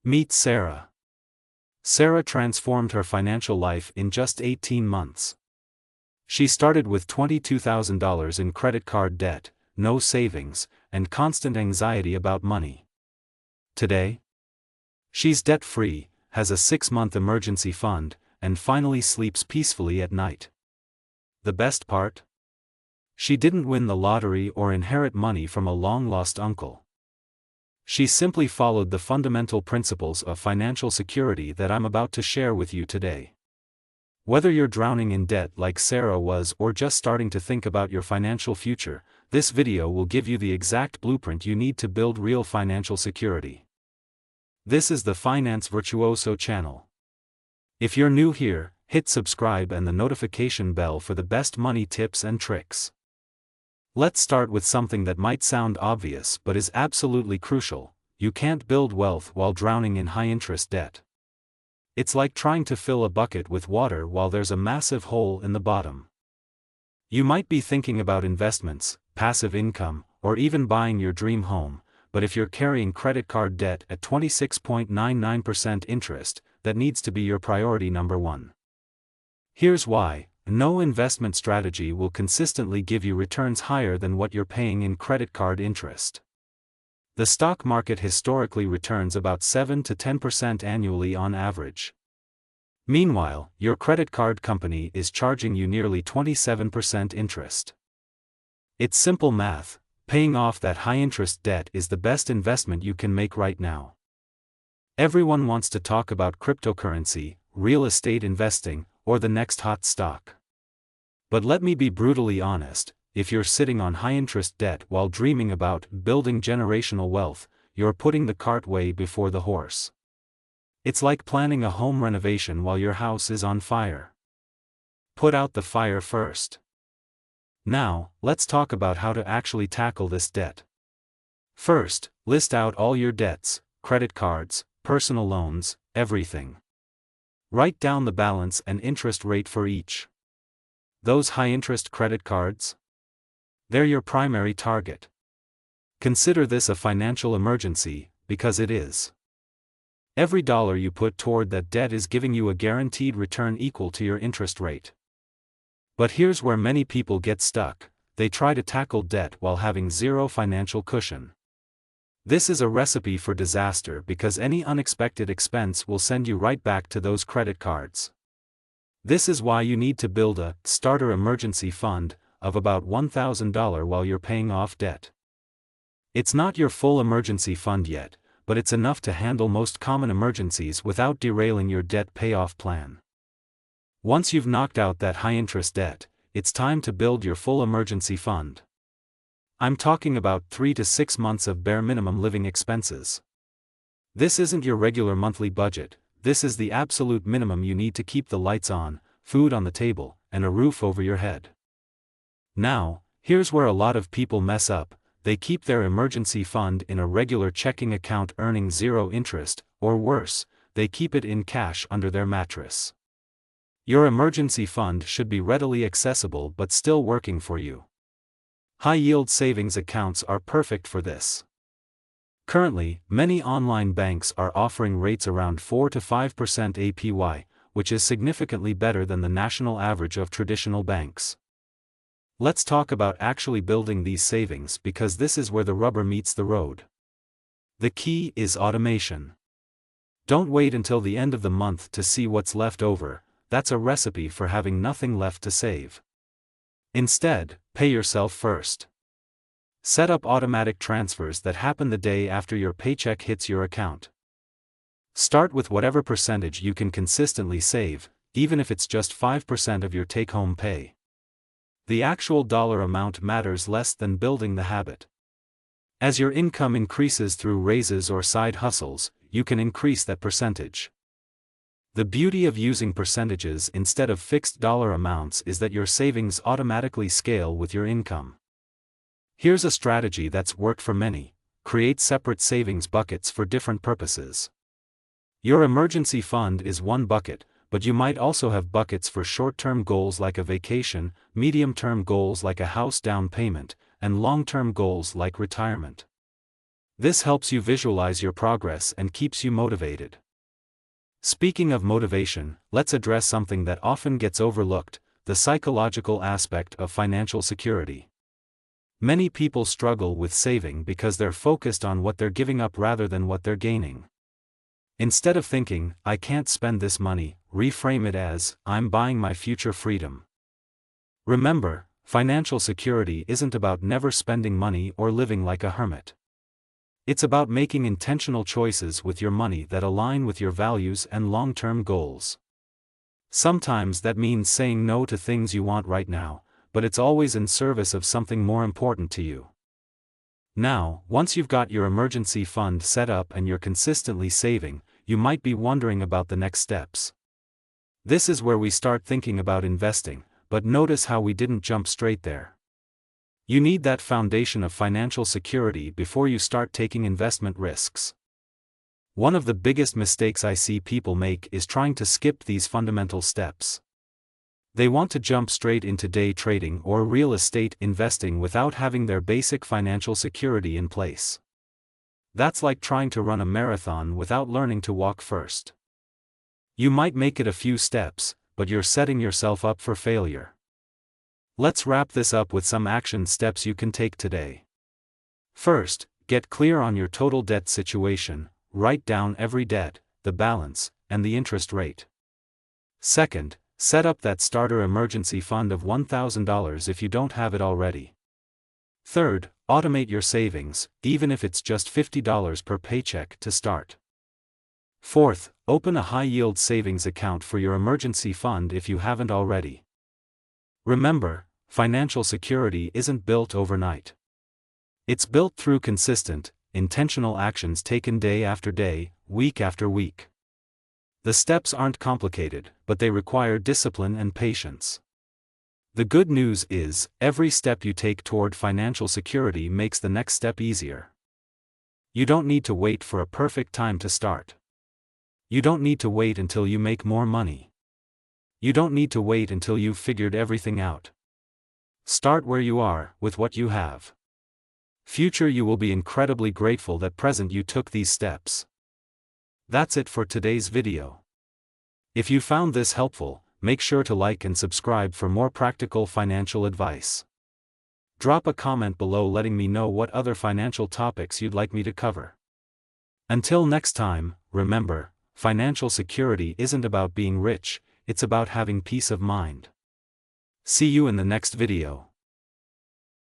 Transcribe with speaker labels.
Speaker 1: Meet Sarah. Sarah transformed her financial life in just 18 months. She started with $22,000 in credit card debt, no savings, and constant anxiety about money. Today, she's debt-free, has a 6-month emergency fund, and finally sleeps peacefully at night. The best part? She didn't win the lottery or inherit money from a long-lost uncle. She simply followed the fundamental principles of financial security that I'm about to share with you today. Whether you're drowning in debt like Sarah was or just starting to think about your financial future, this video will give you the exact blueprint you need to build real financial security. This is the Finance Virtuoso channel. If you're new here, hit subscribe and the notification bell for the best money tips and tricks. Let's start with something that might sound obvious but is absolutely crucial. You can't build wealth while drowning in high-interest debt. It's like trying to fill a bucket with water while there's a massive hole in the bottom. You might be thinking about investments, passive income, or even buying your dream home, but if you're carrying credit card debt at 26.99% interest, that needs to be your priority number one. Here's why. No investment strategy will consistently give you returns higher than what you're paying in credit card interest. The stock market historically returns about 7 to 10% annually on average. Meanwhile, your credit card company is charging you nearly 27% interest. It's simple math. Paying off that high-interest debt is the best investment you can make right now. Everyone wants to talk about cryptocurrency, real estate investing, or the next hot stock. But let me be brutally honest, if you're sitting on high-interest debt while dreaming about building generational wealth, you're putting the cart way before the horse. It's like planning a home renovation while your house is on fire. Put out the fire first. Now, let's talk about how to actually tackle this debt. First, list out all your debts, credit cards, personal loans, everything. Write down the balance and interest rate for each. Those high-interest credit cards? They're your primary target. Consider this a financial emergency, because it is. Every dollar you put toward that debt is giving you a guaranteed return equal to your interest rate. But here's where many people get stuck. They try to tackle debt while having zero financial cushion. This is a recipe for disaster because any unexpected expense will send you right back to those credit cards. This is why you need to build a starter emergency fund of about $1,000 while you're paying off debt. It's not your full emergency fund yet, but it's enough to handle most common emergencies without derailing your debt payoff plan. Once you've knocked out that high-interest debt, it's time to build your full emergency fund. I'm talking about 3 to 6 months of bare minimum living expenses. This isn't your regular monthly budget. This is the absolute minimum you need to keep the lights on, food on the table, and a roof over your head. Now, here's where a lot of people mess up. They keep their emergency fund in a regular checking account earning zero interest, or worse, they keep it in cash under their mattress. Your emergency fund should be readily accessible but still working for you. High-yield savings accounts are perfect for this. Currently, many online banks are offering rates around 4 to 5% APY, which is significantly better than the national average of traditional banks. Let's talk about actually building these savings because this is where the rubber meets the road. The key is automation. Don't wait until the end of the month to see what's left over. That's a recipe for having nothing left to save. Instead, pay yourself first. Set up automatic transfers that happen the day after your paycheck hits your account. Start with whatever percentage you can consistently save, even if it's just 5% of your take-home pay. The actual dollar amount matters less than building the habit. As your income increases through raises or side hustles, you can increase that percentage. The beauty of using percentages instead of fixed dollar amounts is that your savings automatically scale with your income. Here's a strategy that's worked for many. Create separate savings buckets for different purposes. Your emergency fund is one bucket, but you might also have buckets for short-term goals like a vacation, medium-term goals like a house down payment, and long-term goals like retirement. This helps you visualize your progress and keeps you motivated. Speaking of motivation, let's address something that often gets overlooked: the psychological aspect of financial security. Many people struggle with saving because they're focused on what they're giving up rather than what they're gaining. Instead of thinking, "I can't spend this money," reframe it as, "I'm buying my future freedom." Remember, financial security isn't about never spending money or living like a hermit. It's about making intentional choices with your money that align with your values and long-term goals. Sometimes that means saying no to things you want right now, but it's always in service of something more important to you. Now, once you've got your emergency fund set up and you're consistently saving, you might be wondering about the next steps. This is where we start thinking about investing, but notice how we didn't jump straight there. You need that foundation of financial security before you start taking investment risks. One of the biggest mistakes I see people make is trying to skip these fundamental steps. They want to jump straight into day trading or real estate investing without having their basic financial security in place. That's like trying to run a marathon without learning to walk first. You might make it a few steps, but you're setting yourself up for failure. Let's wrap this up with some action steps you can take today. First, get clear on your total debt situation. Write down every debt, the balance, and the interest rate. Second, set up that starter emergency fund of $1,000 if you don't have it already. Third, automate your savings, even if it's just $50 per paycheck to start. Fourth, open a high-yield savings account for your emergency fund if you haven't already. Remember, financial security isn't built overnight. It's built through consistent, intentional actions taken day after day, week after week. The steps aren't complicated, but they require discipline and patience. The good news is, every step you take toward financial security makes the next step easier. You don't need to wait for a perfect time to start. You don't need to wait until you make more money. You don't need to wait until you've figured everything out. Start where you are, with what you have. Future you will be incredibly grateful that present you took these steps. That's it for today's video. If you found this helpful, make sure to like and subscribe for more practical financial advice. Drop a comment below letting me know what other financial topics you'd like me to cover. Until next time, remember, financial security isn't about being rich, it's about having peace of mind. See you in the next video.